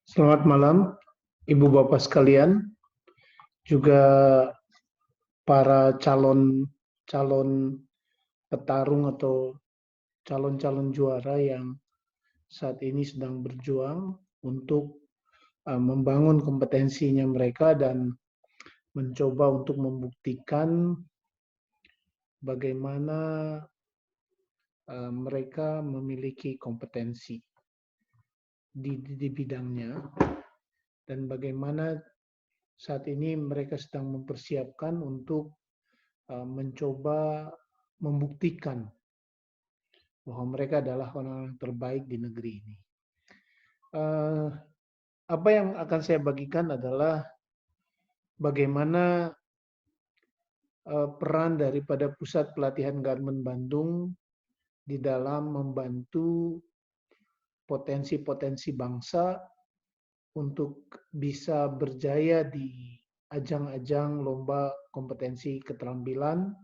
Selamat malam, Ibu Bapak sekalian, juga para calon petarung atau calon-calon juara yang saat ini sedang berjuang untuk membangun kompetensinya mereka dan mencoba untuk membuktikan bagaimana mereka memiliki kompetensi di bidangnya dan bagaimana saat ini mereka sedang mempersiapkan untuk mencoba membuktikan bahwa mereka adalah orang-orang terbaik di negeri ini. Apa yang akan saya bagikan adalah bagaimana peran daripada Pusat Pelatihan Garmen Bandung di dalam membantu potensi-potensi bangsa untuk bisa berjaya di ajang-ajang lomba kompetensi keterampilan,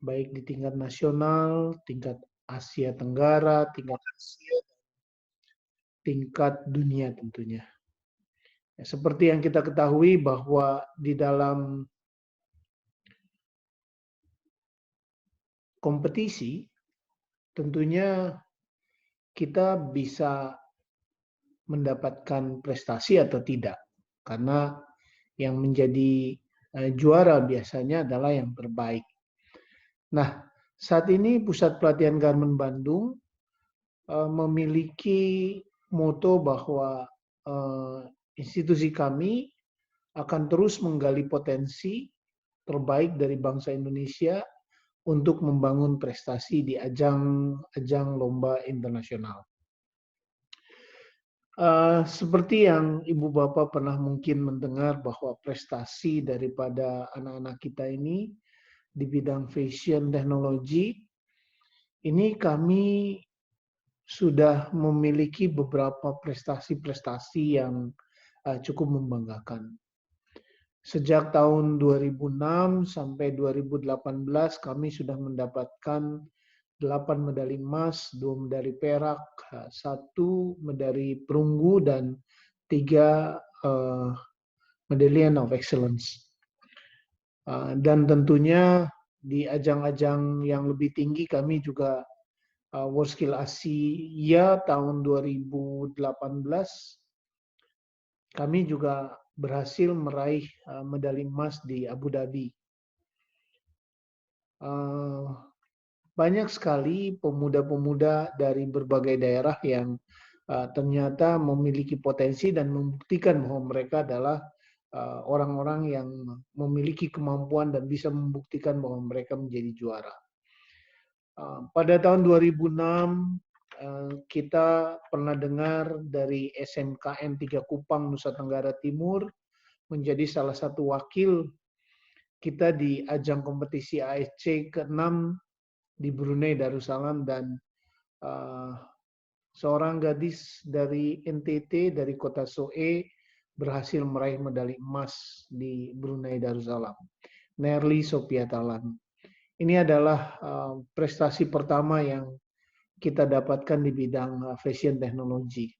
baik di tingkat nasional, tingkat Asia Tenggara, tingkat Asia, tingkat dunia tentunya. Seperti yang kita ketahui bahwa di dalam kompetisi tentunya kita bisa mendapatkan prestasi atau tidak. Karena yang menjadi juara biasanya adalah yang terbaik. Nah, saat ini Pusat Pelatihan Garmen Bandung memiliki moto bahwa institusi kami akan terus menggali potensi terbaik dari bangsa Indonesia untuk membangun prestasi di ajang lomba internasional. Seperti yang Ibu Bapak pernah mungkin mendengar bahwa prestasi daripada anak-anak kita ini di bidang fashion teknologi, ini kami sudah memiliki beberapa prestasi-prestasi yang cukup membanggakan. Sejak tahun 2006 sampai 2018 kami sudah mendapatkan 8 medali emas, 2 medali perak, 1 medali perunggu, dan 3 Medallion of Excellence. Dan tentunya di ajang-ajang yang lebih tinggi kami juga World Skill Asia tahun 2018 kami juga berhasil meraih medali emas di Abu Dhabi. Banyak sekali pemuda-pemuda dari berbagai daerah yang ternyata memiliki potensi dan membuktikan bahwa mereka adalah orang-orang yang memiliki kemampuan dan bisa membuktikan bahwa mereka menjadi juara. Pada tahun 2006 kita pernah dengar dari SMKN 3 Kupang, Nusa Tenggara Timur menjadi salah satu wakil kita di ajang kompetisi ASC ke-6 di Brunei Darussalam, dan seorang gadis dari NTT, dari kota Soe, berhasil meraih medali emas di Brunei Darussalam. Nerly Sopiatalan. Ini adalah prestasi pertama yang kita dapatkan di bidang fashion teknologi.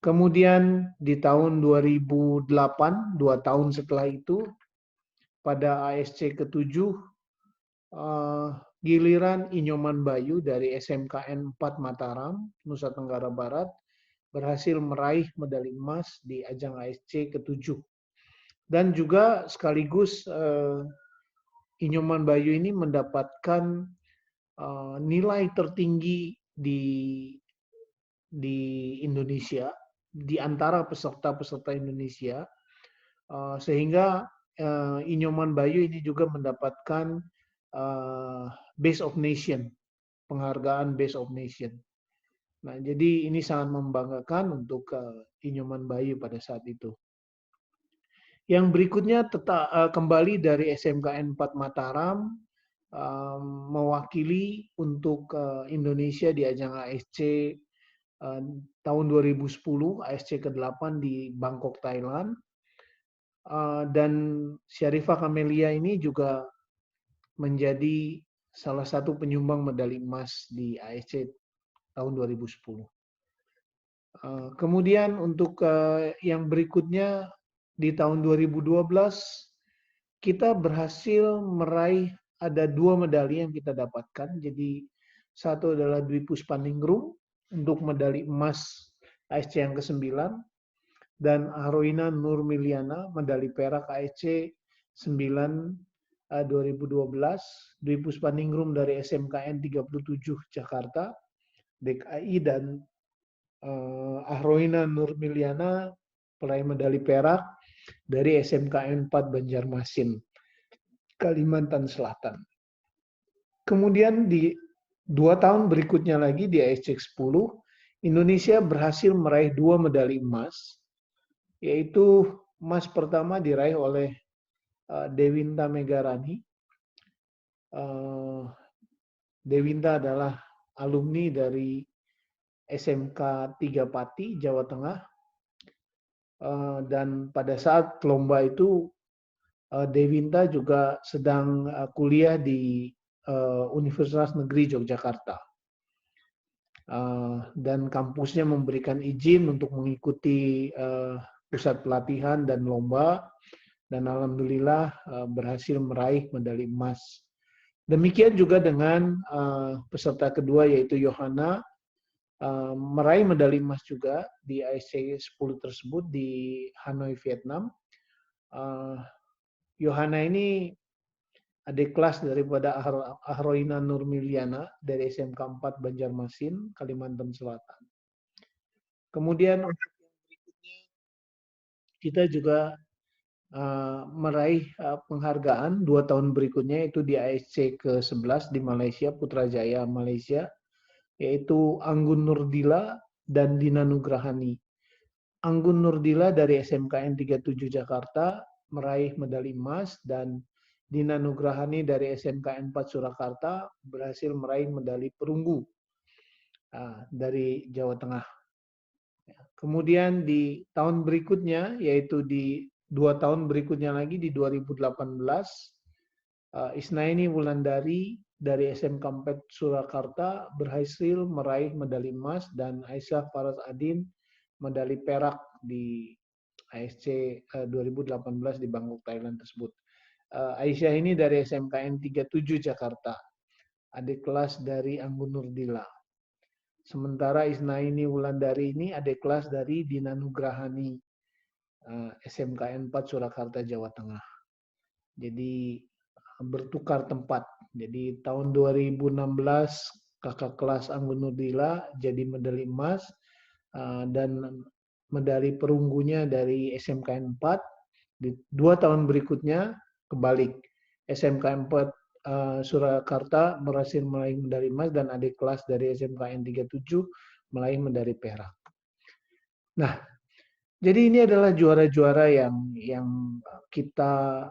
Kemudian di tahun 2008, 2 tahun setelah itu, pada ASC ke-7, giliran Inyoman Bayu dari SMKN 4 Mataram, Nusa Tenggara Barat, berhasil meraih medali emas di ajang ASC ke-7. Dan juga sekaligus Inyoman Bayu ini mendapatkan nilai tertinggi di Indonesia, di antara peserta-peserta Indonesia, sehingga Inyoman Bayu ini juga mendapatkan Best of Nation, penghargaan Best of Nation. Nah, jadi ini sangat membanggakan untuk Inyoman Bayu pada saat itu. Yang berikutnya kembali dari SMKN 4 Mataram, mewakili untuk Indonesia di ajang ASC tahun 2010, ASC ke-8 di Bangkok, Thailand. Dan Syarifah Kamelia ini juga menjadi salah satu penyumbang medali emas di ASC tahun 2010. Kemudian untuk yang berikutnya di tahun 2012 kita berhasil meraih ada 2 medali yang kita dapatkan. Jadi satu adalah Dwi Puspaningrum untuk medali emas ASC yang ke-9 dan Ahroina Nurmiliana medali perak ASC 9 2012, Dwi Puspaningrum dari SMKN 37 Jakarta, DKI, dan Ahroina Nurmiliana peraih medali perak dari SMKN 4 Banjarmasin, Kalimantan Selatan. Kemudian di 2 tahun berikutnya lagi di ASC 10, Indonesia berhasil meraih 2 medali emas, yaitu emas pertama diraih oleh Dewinta Megarani. Dewinta adalah alumni dari SMK 3 Pati, Jawa Tengah. Dan pada saat lomba itu Dewinta juga sedang kuliah di Universitas Negeri Yogyakarta. Dan kampusnya memberikan izin untuk mengikuti pusat pelatihan dan lomba, dan alhamdulillah berhasil meraih medali emas. Demikian juga dengan peserta kedua yaitu Yohana, meraih medali emas juga di ASC 10 tersebut di Hanoi, Vietnam. Yohana ini adik kelas daripada Ahroina Nurmiliana dari SMK 4 Banjarmasin, Kalimantan Selatan. Kemudian kita juga meraih penghargaan 2 tahun berikutnya, itu di ASC ke-11 di Malaysia, Putrajaya, Malaysia, yaitu Anggun Nurdila dan Dina Nugrahani. Anggun Nurdila dari SMKN 37 Jakarta meraih medali emas, dan Dina Nugrahani dari SMKN 4 Surakarta berhasil meraih medali perunggu dari Jawa Tengah. Kemudian di tahun berikutnya, yaitu di 2 tahun berikutnya lagi di 2018, Isnaini Wulandari dari SMK 4 Surakarta berhasil meraih medali emas, dan Aisyah Faraz Adin medali perak di ASC 2018 di Bangkok, Thailand tersebut. Aisyah ini dari SMKN 37 Jakarta, adik kelas dari Anggun Nurdila. Sementara Isnaini Wulandari ini adik kelas dari Dina Nugrahani, SMKN 4 Surakarta, Jawa Tengah. Jadi bertukar tempat. Jadi tahun 2016 kakak kelas Anggun Nurdila jadi medali emas, dan medali perunggunya dari SMKN 4. Di 2 tahun berikutnya kebalik, SMKN 4 Surakarta berhasil meraih medali emas, dan adik kelas dari SMKN 37 meraih medali perak. Nah, jadi ini adalah juara-juara yang kita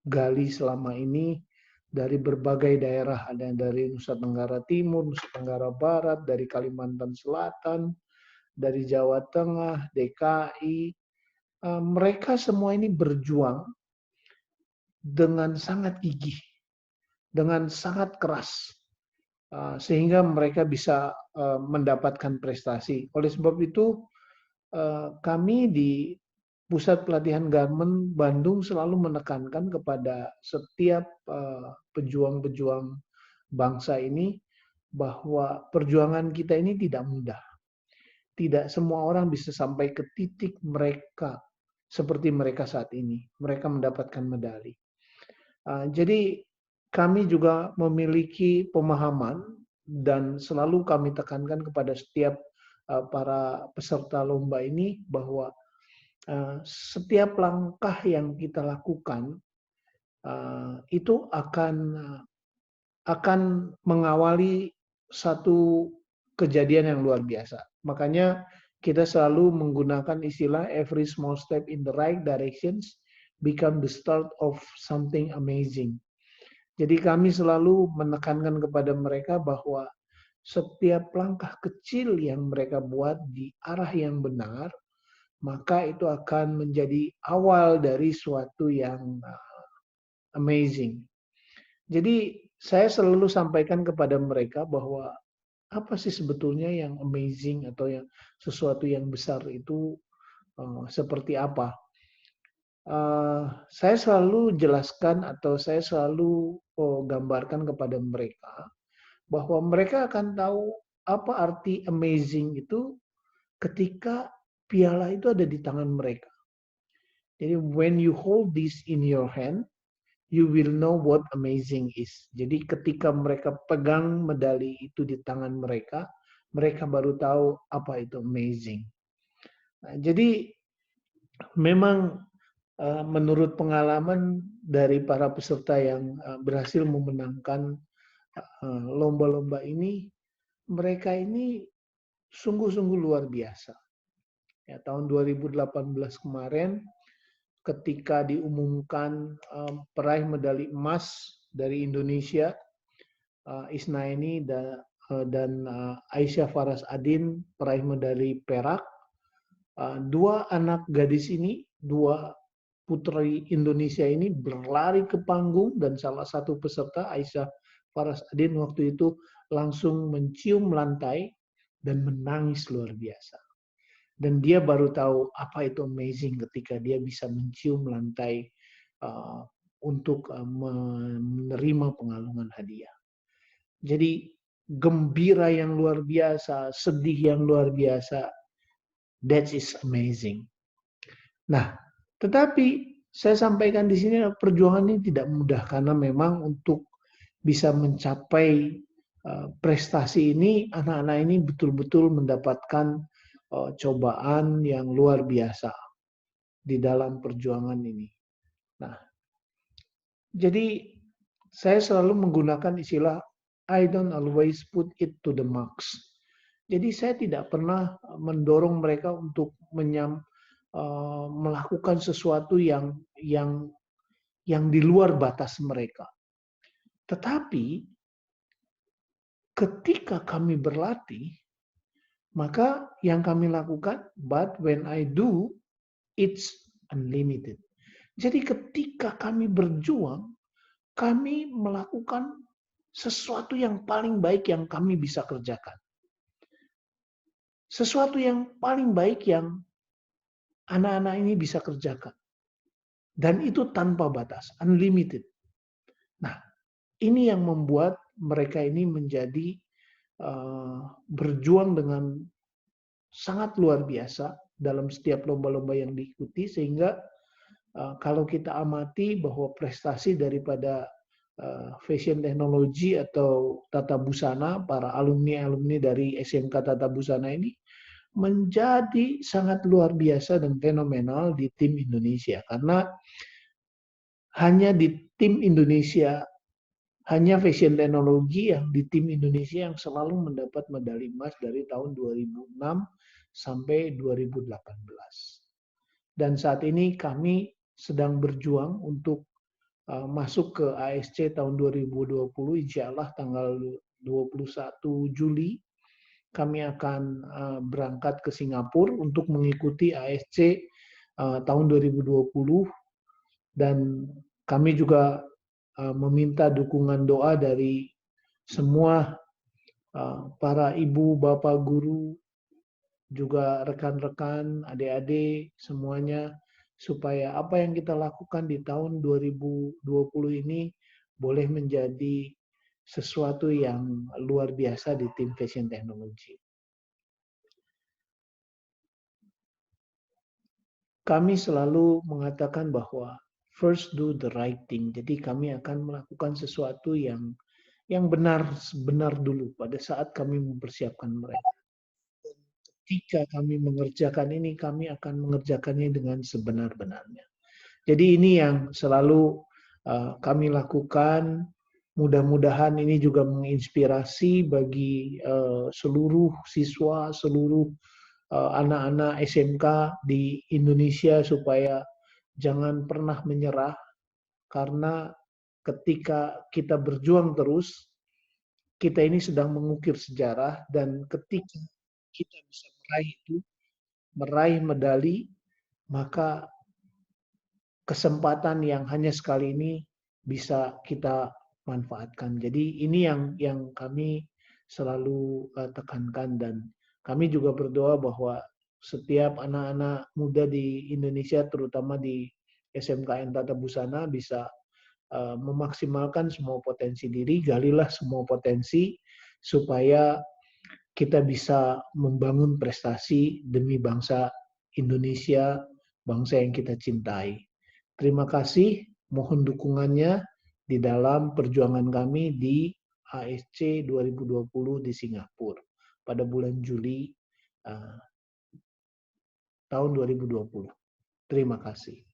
gali selama ini dari berbagai daerah, ada dari Nusa Tenggara Timur, Nusa Tenggara Barat, dari Kalimantan Selatan, dari Jawa Tengah, DKI. Mereka semua ini berjuang dengan sangat gigih, dengan sangat keras, sehingga mereka bisa mendapatkan prestasi. Oleh sebab itu, kami di Pusat Pelatihan Garmen Bandung selalu menekankan kepada setiap pejuang-pejuang bangsa ini bahwa perjuangan kita ini tidak mudah. Tidak semua orang bisa sampai ke titik mereka seperti mereka saat ini. Mereka mendapatkan medali. Jadi kami juga memiliki pemahaman, dan selalu kami tekankan kepada setiap para peserta lomba ini bahwa setiap langkah yang kita lakukan itu akan mengawali satu kejadian yang luar biasa. Makanya kita selalu menggunakan istilah every small step in the right directions become the start of something amazing. Jadi kami selalu menekankan kepada mereka bahwa setiap langkah kecil yang mereka buat di arah yang benar, maka itu akan menjadi awal dari suatu yang amazing. Jadi saya selalu sampaikan kepada mereka bahwa apa sih sebetulnya yang amazing atau yang sesuatu yang besar itu seperti apa. Saya selalu jelaskan atau saya selalu gambarkan kepada mereka bahwa mereka akan tahu apa arti amazing itu ketika piala itu ada di tangan mereka. Jadi when you hold this in your hand, you will know what amazing is. Jadi ketika mereka pegang medali itu di tangan mereka, mereka baru tahu apa itu amazing. Nah, jadi memang menurut pengalaman dari para peserta yang berhasil memenangkan lomba-lomba ini, mereka ini sungguh-sungguh luar biasa. Ya, tahun 2018 kemarin, ketika diumumkan peraih medali emas dari Indonesia, Isnaini dan Aisyah Faras Adin peraih medali perak. Dua anak gadis ini, dua putri Indonesia ini berlari ke panggung dan salah satu peserta Aisyah Faras Adin waktu itu langsung mencium lantai dan menangis luar biasa. Dan dia baru tahu apa itu amazing ketika dia bisa mencium lantai untuk menerima pengalungan hadiah. Jadi gembira yang luar biasa, sedih yang luar biasa, that is amazing. Nah, tetapi saya sampaikan di sini perjuangan ini tidak mudah karena memang untuk bisa mencapai prestasi ini, anak-anak ini betul-betul mendapatkan cobaan yang luar biasa di dalam perjuangan ini. Nah, jadi saya selalu menggunakan istilah I don't always put it to the max. Jadi saya tidak pernah mendorong mereka untuk melakukan sesuatu yang di luar batas mereka. Tetapi ketika kami berlatih, maka yang kami lakukan, but when I do, it's unlimited. Jadi ketika kami berjuang, kami melakukan sesuatu yang paling baik yang kami bisa kerjakan. Sesuatu yang paling baik yang anak-anak ini bisa kerjakan. Dan itu tanpa batas, unlimited. Nah, ini yang membuat mereka ini menjadi berjuang dengan sangat luar biasa dalam setiap lomba-lomba yang diikuti, sehingga kalau kita amati bahwa prestasi daripada fashion technology atau tata busana, para alumni-alumni dari SMK Tata Busana ini menjadi sangat luar biasa dan fenomenal di tim Indonesia. Karena hanya di tim Indonesia, hanya fashion teknologi yang di tim Indonesia yang selalu mendapat medali emas dari tahun 2006 sampai 2018. Dan saat ini kami sedang berjuang untuk masuk ke ASC tahun 2020, insya Allah tanggal 21 Juli kami akan berangkat ke Singapura untuk mengikuti ASC tahun 2020, dan kami juga meminta dukungan doa dari semua para ibu, bapak, guru, juga rekan-rekan, adik-adik, semuanya, supaya apa yang kita lakukan di tahun 2020 ini boleh menjadi sesuatu yang luar biasa di tim Fashion Technology. Kami selalu mengatakan bahwa first do the right thing. Jadi kami akan melakukan sesuatu yang benar dulu pada saat kami mempersiapkan mereka. Ketika kami mengerjakan ini, kami akan mengerjakannya dengan sebenar-benarnya. Jadi ini yang selalu kami lakukan. Mudah-mudahan ini juga menginspirasi bagi seluruh siswa, seluruh anak-anak SMK di Indonesia supaya jangan pernah menyerah, karena ketika kita berjuang terus, kita ini sedang mengukir sejarah, dan ketika kita bisa meraih medali, maka kesempatan yang hanya sekali ini bisa kita manfaatkan. Jadi ini yang kami selalu tekankan, dan kami juga berdoa bahwa setiap anak-anak muda di Indonesia, terutama di SMKN Tata Busana, bisa memaksimalkan semua potensi diri, galilah semua potensi supaya kita bisa membangun prestasi demi bangsa Indonesia, bangsa yang kita cintai. Terima kasih, mohon dukungannya di dalam perjuangan kami di ASC 2020 di Singapura pada bulan Juli tahun 2020. Terima kasih.